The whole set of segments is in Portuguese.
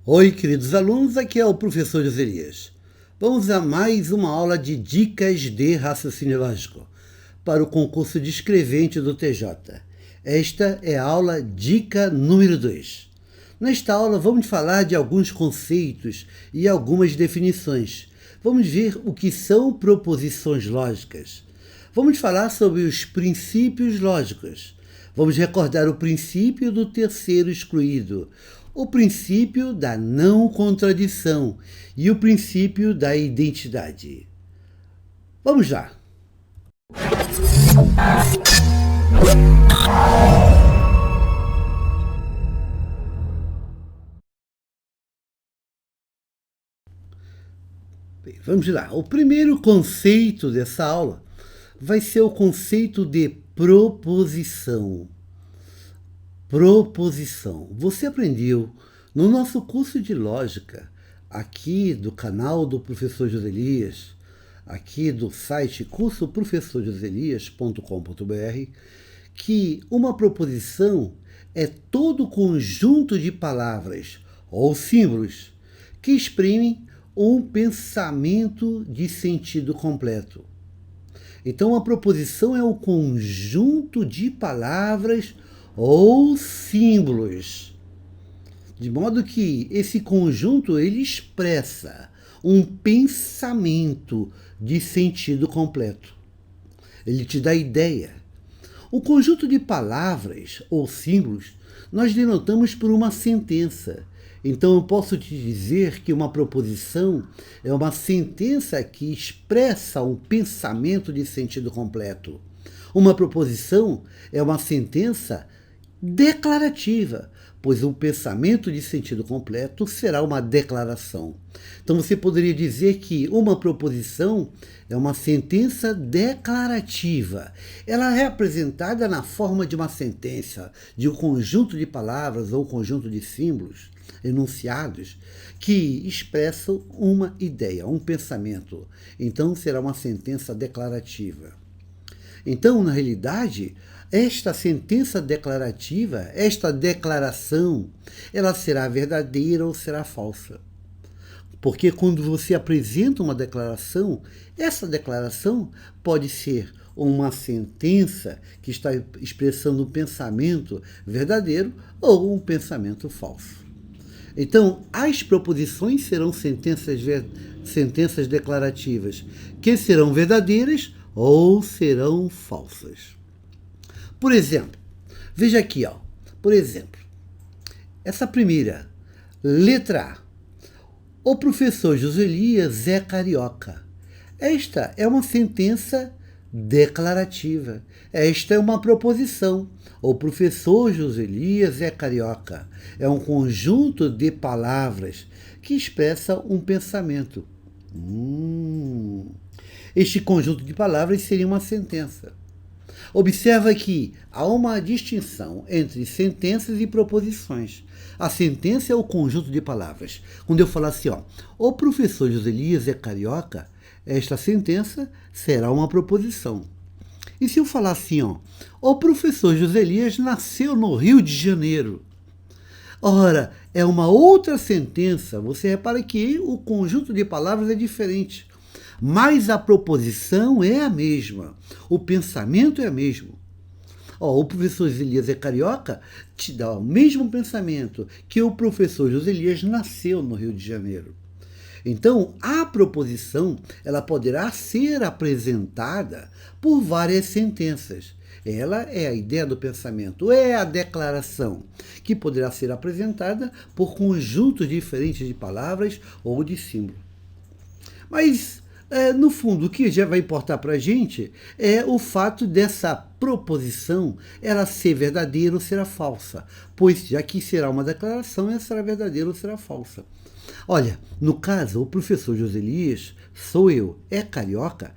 Oi, queridos alunos, aqui é o professor Joselias. Vamos a mais uma aula de dicas de raciocínio lógico para o concurso de escrevente do TJ. Esta é a aula dica número 2. Nesta aula vamos falar de alguns conceitos e algumas definições. Vamos ver o que são proposições lógicas. Vamos falar sobre os princípios lógicos. Vamos recordar o princípio do terceiro excluído, o princípio da não contradição e o princípio da identidade. Vamos lá! Bem, vamos lá. O primeiro conceito dessa aula vai ser o conceito de proposição. Proposição. Você aprendeu no nosso curso de lógica, aqui do canal do professor Joselias, aqui do site cursoprofessorjoselias.com.br, que uma proposição é todo conjunto de palavras ou símbolos que exprimem um pensamento de sentido completo. Então, a proposição é o conjunto de palavras ou símbolos, de modo que esse conjunto ele expressa um pensamento de sentido completo. Ele te dá ideia. O conjunto de palavras ou símbolos nós denotamos por uma sentença. Então eu posso te dizer que uma proposição é uma sentença que expressa um pensamento de sentido completo. Uma proposição é uma sentença declarativa, pois um pensamento de sentido completo será uma declaração. Então você poderia dizer que uma proposição é uma sentença declarativa. Ela é apresentada na forma de uma sentença, de um conjunto de palavras ou conjunto de símbolos, enunciados, que expressam uma ideia, um pensamento. Então será uma sentença declarativa. Então, na realidade, esta sentença declarativa, esta declaração, ela será verdadeira ou será falsa. Porque quando você apresenta uma declaração, essa declaração pode ser uma sentença que está expressando um pensamento verdadeiro ou um pensamento falso. Então, as proposições serão sentenças declarativas que serão verdadeiras ou serão falsas. Por exemplo, veja aqui, ó. Por exemplo, essa primeira, letra A. O professor Joselias é carioca. Esta é uma sentença declarativa. Esta é uma proposição. O professor Joselias é carioca. É um conjunto de palavras que expressa um pensamento. Este conjunto de palavras seria uma sentença. Observa que há uma distinção entre sentenças e proposições. A sentença é o conjunto de palavras. Quando eu falar assim, ó, o professor Joselias é carioca, esta sentença será uma proposição. E se eu falar assim, ó, o professor Joselias nasceu no Rio de Janeiro, ora, é uma outra sentença. Você repara que o conjunto de palavras é diferente, mas a proposição é a mesma, o pensamento é o mesmo. O professor Joselias é carioca te dá o mesmo pensamento que o professor Joselias nasceu no Rio de Janeiro. Então, a proposição ela poderá ser apresentada por várias sentenças. Ela é a ideia do pensamento, é a declaração, que poderá ser apresentada por conjuntos diferentes de palavras ou de símbolos. Mas, no fundo, o que já vai importar para a gente é o fato dessa proposição ela ser verdadeira ou será falsa, pois já que será uma declaração, ela será verdadeira ou será falsa. Olha, no caso, o professor Joselias, sou eu, é carioca,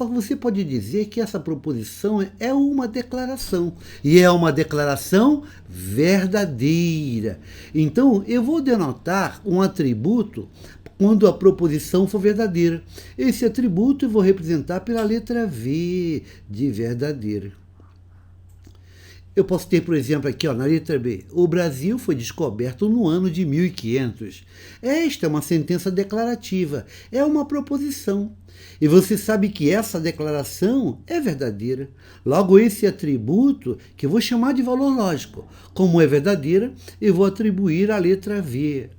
você pode dizer que essa proposição é uma declaração, e é uma declaração verdadeira. Então, eu vou denotar um atributo quando a proposição for verdadeira. Esse atributo eu vou representar pela letra V de verdadeira. Eu posso ter, por exemplo, aqui ó, na letra B, o Brasil foi descoberto no ano de 1500. Esta é uma sentença declarativa, é uma proposição. E você sabe que essa declaração é verdadeira. Logo, esse atributo, que eu vou chamar de valor lógico, como é verdadeira, eu vou atribuir à letra V.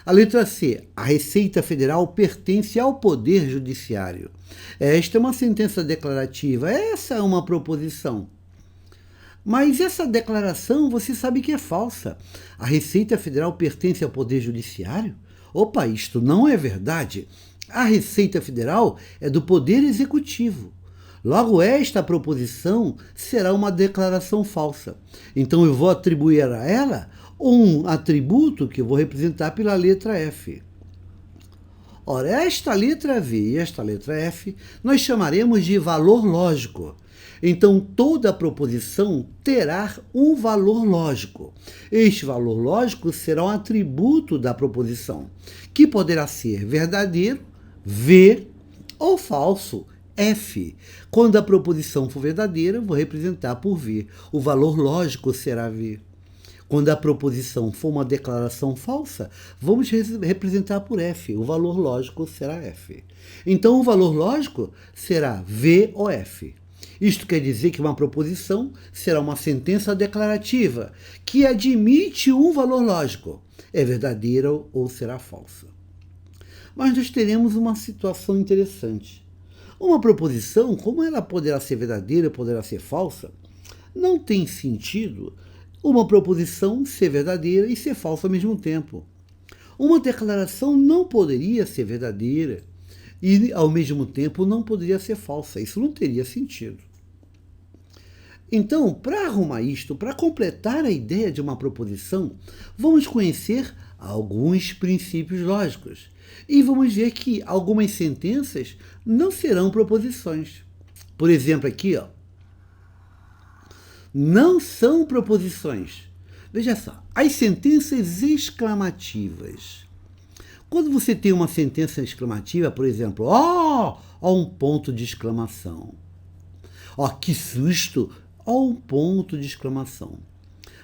A letra C, a Receita Federal pertence ao Poder Judiciário. Esta é uma sentença declarativa, essa é uma proposição. Mas essa declaração você sabe que é falsa. A Receita Federal pertence ao Poder Judiciário? Opa, isto não é verdade. A Receita Federal é do Poder Executivo. Logo, esta proposição será uma declaração falsa. Então, eu vou atribuir a ela um atributo que eu vou representar pela letra F. Ora, esta letra V e esta letra F nós chamaremos de valor lógico. Então, toda proposição terá um valor lógico. Este valor lógico será um atributo da proposição, que poderá ser verdadeiro, V, ou falso, F. Quando a proposição for verdadeira, vou representar por V. O valor lógico será V. Quando a proposição for uma declaração falsa, vamos representar por F. O valor lógico será F. Então, o valor lógico será V ou F. Isto quer dizer que uma proposição será uma sentença declarativa, que admite um valor lógico. É verdadeira ou será falsa. Mas nós teremos uma situação interessante. Uma proposição, como ela poderá ser verdadeira ou poderá ser falsa, não tem sentido uma proposição ser verdadeira e ser falsa ao mesmo tempo. Uma declaração não poderia ser verdadeira e, ao mesmo tempo, não poderia ser falsa. Isso não teria sentido. Então, para arrumar isto, para completar a ideia de uma proposição, vamos conhecer alguns princípios lógicos. E vamos ver que algumas sentenças não serão proposições. Por exemplo, aqui, ó, não são proposições. Veja só, as sentenças exclamativas. Quando você tem uma sentença exclamativa, por exemplo, ó, um ponto de exclamação. Ó, que susto, ó, um ponto de exclamação.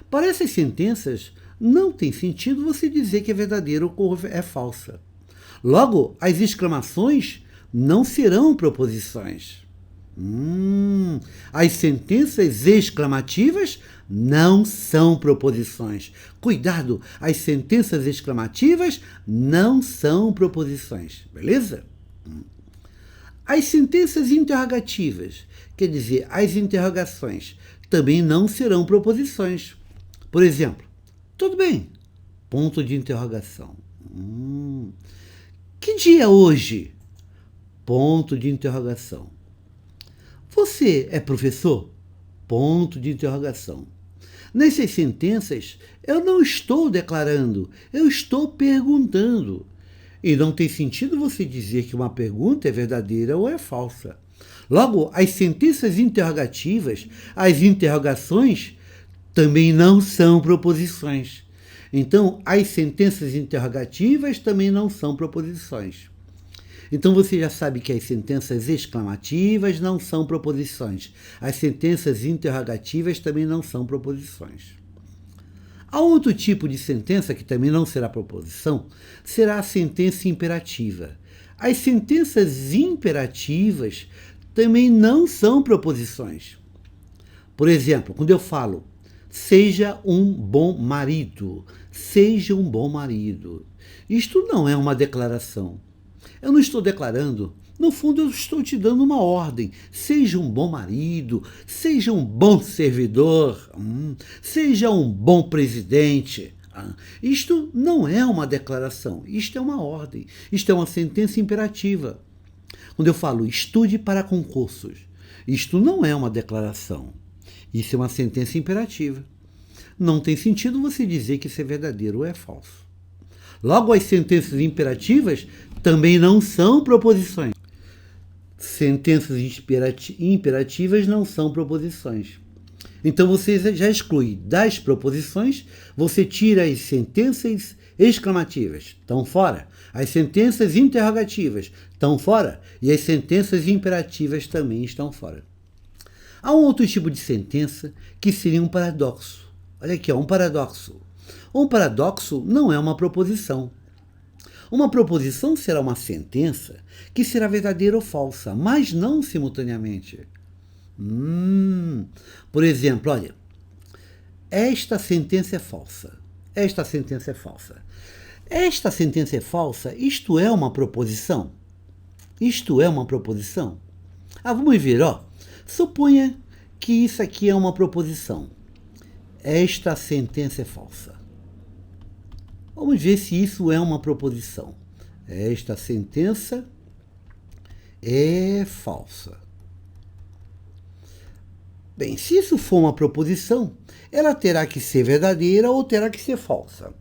Para essas sentenças, não tem sentido você dizer que é verdadeira ou é falsa. Logo, as exclamações não serão proposições. As sentenças exclamativas não são proposições. Cuidado, as sentenças exclamativas não são proposições, beleza? As sentenças interrogativas, quer dizer, as interrogações, também não serão proposições. Por exemplo, tudo bem, ponto de interrogação. Que dia é hoje? Ponto de interrogação. Você é professor? Ponto de interrogação. Nessas sentenças, eu não estou declarando, eu estou perguntando. E não tem sentido você dizer que uma pergunta é verdadeira ou é falsa. Logo, as sentenças interrogativas, as interrogações, também não são proposições. Então, as sentenças interrogativas também não são proposições. Então, você já sabe que as sentenças exclamativas não são proposições. As sentenças interrogativas também não são proposições. Há outro tipo de sentença que também não será proposição, será a sentença imperativa. As sentenças imperativas também não são proposições. Por exemplo, quando eu falo, seja um bom marido, seja um bom marido. Isto não é uma declaração. Eu não estou declarando, no fundo eu estou te dando uma ordem. Seja um bom marido, seja um bom servidor, seja um bom presidente. Isto não é uma declaração, isto é uma ordem, isto é uma sentença imperativa. Quando eu falo estude para concursos, isto não é uma declaração, isso é uma sentença imperativa. Não tem sentido você dizer que isso é verdadeiro ou é falso. Logo, as sentenças imperativas também não são proposições. Sentenças imperativas não são proposições. Então, você já exclui das proposições, você tira as sentenças exclamativas, estão fora. As sentenças interrogativas estão fora. E as sentenças imperativas também estão fora. Há um outro tipo de sentença que seria um paradoxo. Olha aqui, um paradoxo. Um paradoxo não é uma proposição. Uma proposição será uma sentença que será verdadeira ou falsa, mas não simultaneamente. Por exemplo, olha, esta sentença é falsa. Esta sentença é falsa. Esta sentença é falsa, isto é uma proposição. Isto é uma proposição. Vamos ver, ó. Suponha que isso aqui é uma proposição. Esta sentença é falsa. Vamos ver se isso é uma proposição. Esta sentença é falsa. Bem, se isso for uma proposição, ela terá que ser verdadeira ou terá que ser falsa.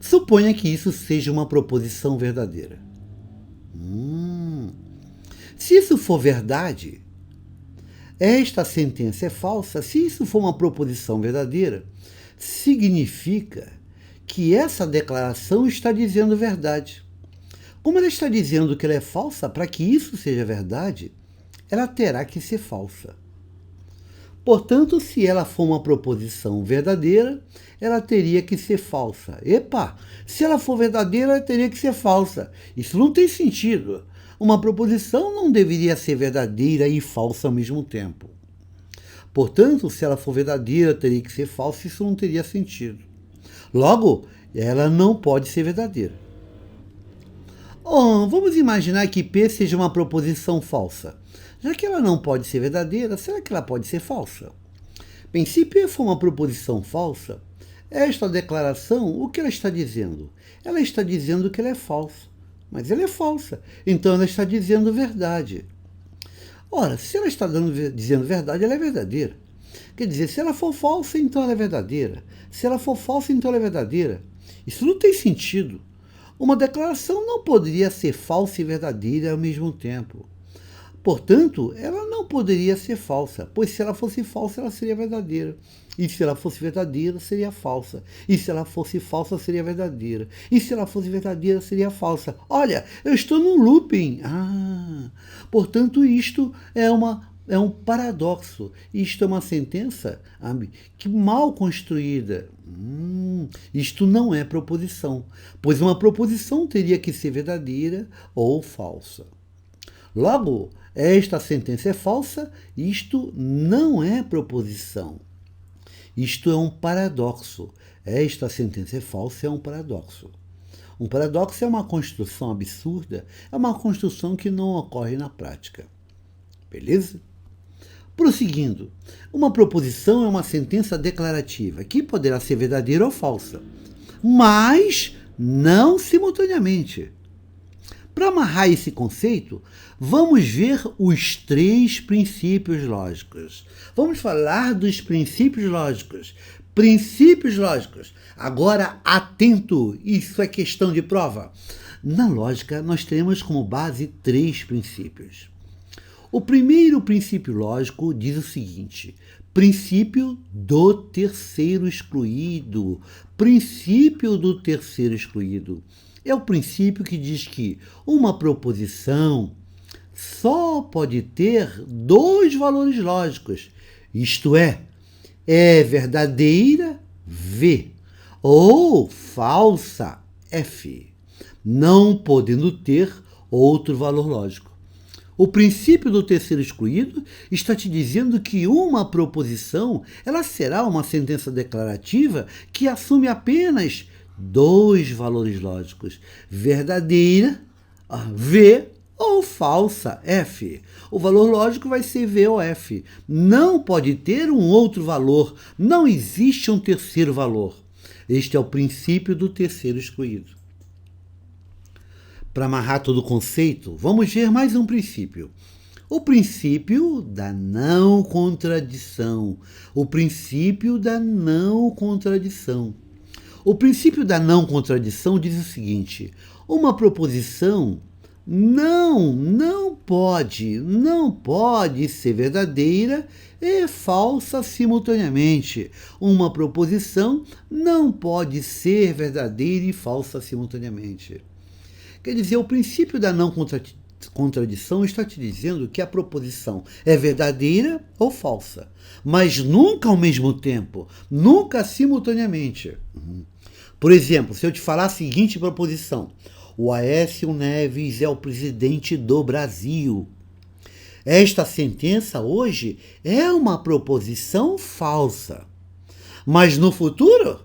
Suponha que isso seja uma proposição verdadeira. Se isso for verdade, esta sentença é falsa. Se isso for uma proposição verdadeira, significa que essa declaração está dizendo verdade. Como ela está dizendo que ela é falsa, para que isso seja verdade, ela terá que ser falsa. Portanto, se ela for uma proposição verdadeira, ela teria que ser falsa. Se ela for verdadeira, ela teria que ser falsa. Isso não tem sentido. Uma proposição não deveria ser verdadeira e falsa ao mesmo tempo. Portanto, se ela for verdadeira, teria que ser falsa. Isso não teria sentido. Logo, ela não pode ser verdadeira. Vamos imaginar que P seja uma proposição falsa. Já que ela não pode ser verdadeira, será que ela pode ser falsa? Bem, se P for uma proposição falsa, esta declaração, o que ela está dizendo? Ela está dizendo que ela é falsa, mas ela é falsa, então ela está dizendo verdade. Ora, se ela está dizendo verdade, ela é verdadeira. Quer dizer, se ela for falsa, então ela é verdadeira. Se ela for falsa, então ela é verdadeira. Isso não tem sentido. Uma declaração não poderia ser falsa e verdadeira ao mesmo tempo. Portanto, ela não poderia ser falsa, pois se ela fosse falsa, ela seria verdadeira. E se ela fosse verdadeira, seria falsa. E se ela fosse falsa, seria verdadeira. E se ela fosse verdadeira, seria falsa. Olha, eu estou num looping. Portanto, isto é um paradoxo. Isto é uma sentença que mal construída. Isto não é proposição, pois uma proposição teria que ser verdadeira ou falsa. Logo, esta sentença é falsa, isto não é proposição. Isto é um paradoxo. Esta sentença é falsa, é um paradoxo. Um paradoxo é uma construção absurda, é uma construção que não ocorre na prática. Beleza? Prosseguindo, uma proposição é uma sentença declarativa, que poderá ser verdadeira ou falsa, mas não simultaneamente. Para amarrar esse conceito, vamos ver os 3 princípios lógicos. Vamos falar dos princípios lógicos. Princípios lógicos. Agora, atento, isso é questão de prova. Na lógica, nós temos como base 3 princípios. O primeiro princípio lógico diz o seguinte: princípio do terceiro excluído. Princípio do terceiro excluído. É o princípio que diz que uma proposição só pode ter 2 valores lógicos, isto é verdadeira, V, ou falsa, F, não podendo ter outro valor lógico. O princípio do terceiro excluído está te dizendo que uma proposição ela será uma sentença declarativa que assume apenas 2 valores lógicos, verdadeira, V, ou falsa, F. O valor lógico vai ser V ou F. Não pode ter um outro valor, não existe um terceiro valor. Este é o princípio do terceiro excluído. Para amarrar todo o conceito, vamos ver mais um princípio. O princípio da não contradição. O princípio da não contradição. O princípio da não contradição diz o seguinte: uma proposição não pode ser verdadeira e falsa simultaneamente. Uma proposição não pode ser verdadeira e falsa simultaneamente. Quer dizer, o princípio da não contradição está te dizendo que a proposição é verdadeira ou falsa, mas nunca ao mesmo tempo, nunca simultaneamente. Por exemplo, se eu te falar a seguinte proposição: o Aécio Neves é o presidente do Brasil. Esta sentença hoje é uma proposição falsa, mas no futuro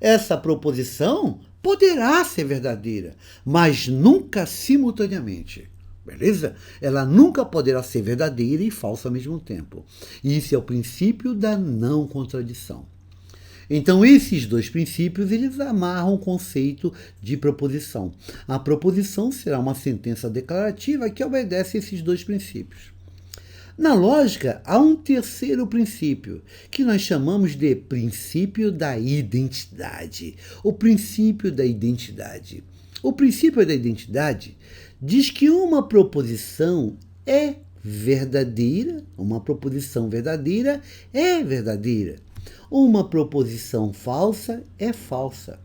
essa proposição poderá ser verdadeira, mas nunca simultaneamente. Beleza? Ela nunca poderá ser verdadeira e falsa ao mesmo tempo. Isso é o princípio da não contradição. Então, esses dois princípios, eles amarram o conceito de proposição. A proposição será uma sentença declarativa que obedece a esses dois princípios. Na lógica, há um terceiro princípio, que nós chamamos de princípio da identidade. O princípio da identidade. O princípio da identidade diz que uma proposição é verdadeira, uma proposição verdadeira é verdadeira. Uma proposição falsa é falsa.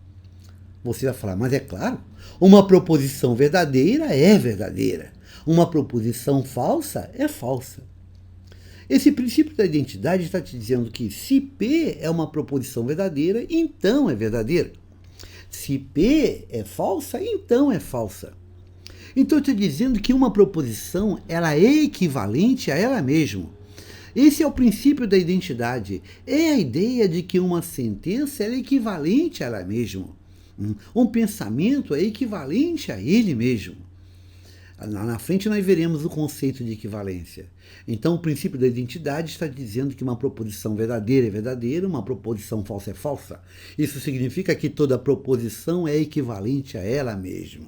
Você vai falar, mas é claro, uma proposição verdadeira é verdadeira. Uma proposição falsa é falsa. Esse princípio da identidade está te dizendo que se P é uma proposição verdadeira, então é verdadeira. Se P é falsa, então é falsa. Então está dizendo que uma proposição ela é equivalente a ela mesma. Esse é o princípio da identidade. É a ideia de que uma sentença é equivalente a ela mesma. Um pensamento é equivalente a ele mesmo. Lá na frente nós veremos o conceito de equivalência. Então o princípio da identidade está dizendo que uma proposição verdadeira é verdadeira, uma proposição falsa é falsa. Isso significa que toda proposição é equivalente a ela mesma.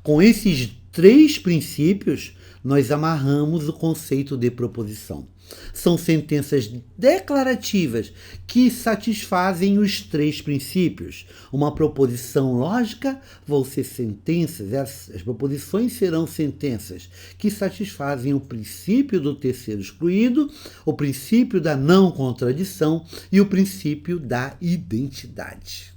Com esses três princípios, nós amarramos o conceito de proposição. São sentenças declarativas que satisfazem os três princípios. Uma proposição lógica vão ser sentenças, as proposições serão sentenças que satisfazem o princípio do terceiro excluído, o princípio da não contradição e o princípio da identidade.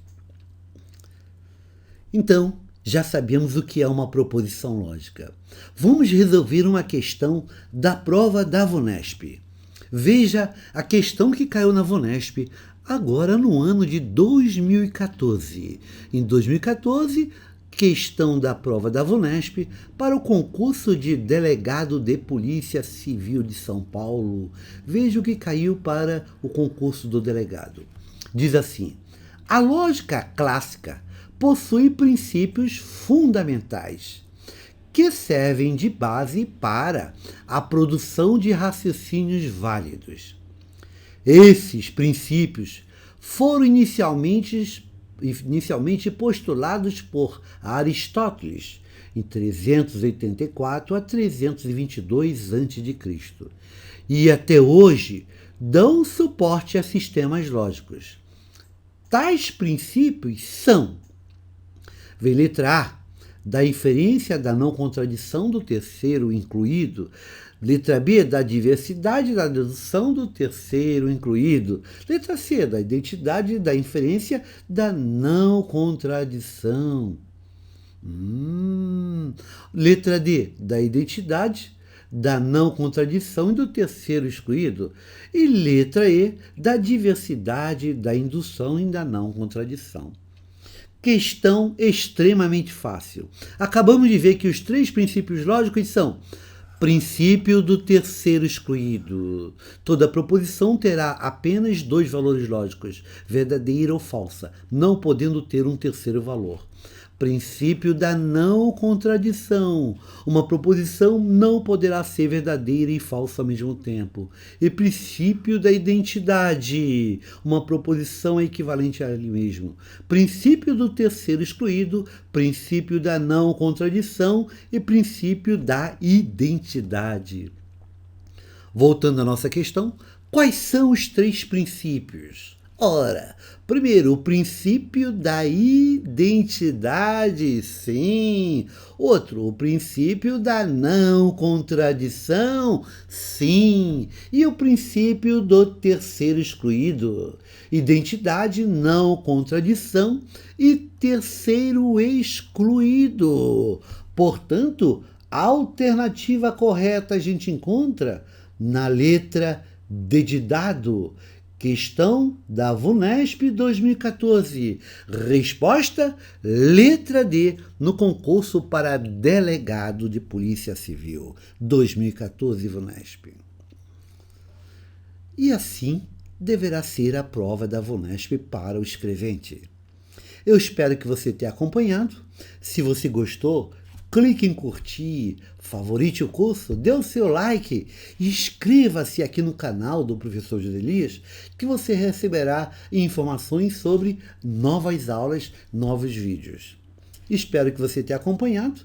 Então, já sabemos o que é uma proposição lógica. Vamos resolver uma questão da prova da VUNESP. Veja a questão que caiu na VUNESP agora no ano de 2014. Em 2014, questão da prova da VUNESP para o concurso de delegado de Polícia Civil de São Paulo. Veja o que caiu para o concurso do delegado. Diz assim: a lógica clássica possui princípios fundamentais que servem de base para a produção de raciocínios válidos. Esses princípios foram inicialmente postulados por Aristóteles em 384 a 322 a.C. e até hoje dão suporte a sistemas lógicos. Tais princípios são: letra A, da inferência da não contradição do terceiro incluído. Letra B, da diversidade da dedução do terceiro incluído. Letra C, da identidade da inferência da não contradição. Letra D, da identidade da não contradição e do terceiro excluído. E letra E, da diversidade da indução e da não contradição. Questão extremamente fácil. Acabamos de ver que os três princípios lógicos são: princípio do terceiro excluído. Toda proposição terá apenas dois valores lógicos, verdadeira ou falsa, não podendo ter um terceiro valor. Princípio da não contradição. Uma proposição não poderá ser verdadeira e falsa ao mesmo tempo. E princípio da identidade. Uma proposição é equivalente a ele mesmo. Princípio do terceiro excluído, princípio da não contradição e princípio da identidade. Voltando à nossa questão, quais são os três princípios? Ora, primeiro, o princípio da identidade, sim. Outro, o princípio da não contradição, sim. E o princípio do terceiro excluído, identidade, não contradição e terceiro excluído. Portanto, A alternativa correta a gente encontra na letra D de dado. Questão da VUNESP 2014. Resposta, letra D, no concurso para delegado de Polícia Civil 2014 VUNESP. E assim deverá ser a prova da VUNESP para o escrevente. Eu espero que você tenha acompanhado. Se você gostou, clique em curtir, favorite o curso, dê o seu like e inscreva-se aqui no canal do Professor Joselias, que você receberá informações sobre novas aulas, novos vídeos. Espero que você tenha acompanhado.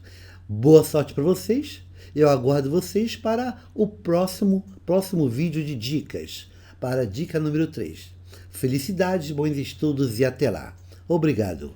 Boa sorte para vocês. Eu aguardo vocês para o próximo vídeo de dicas, para a dica número 3. Felicidades, bons estudos e até lá. Obrigado.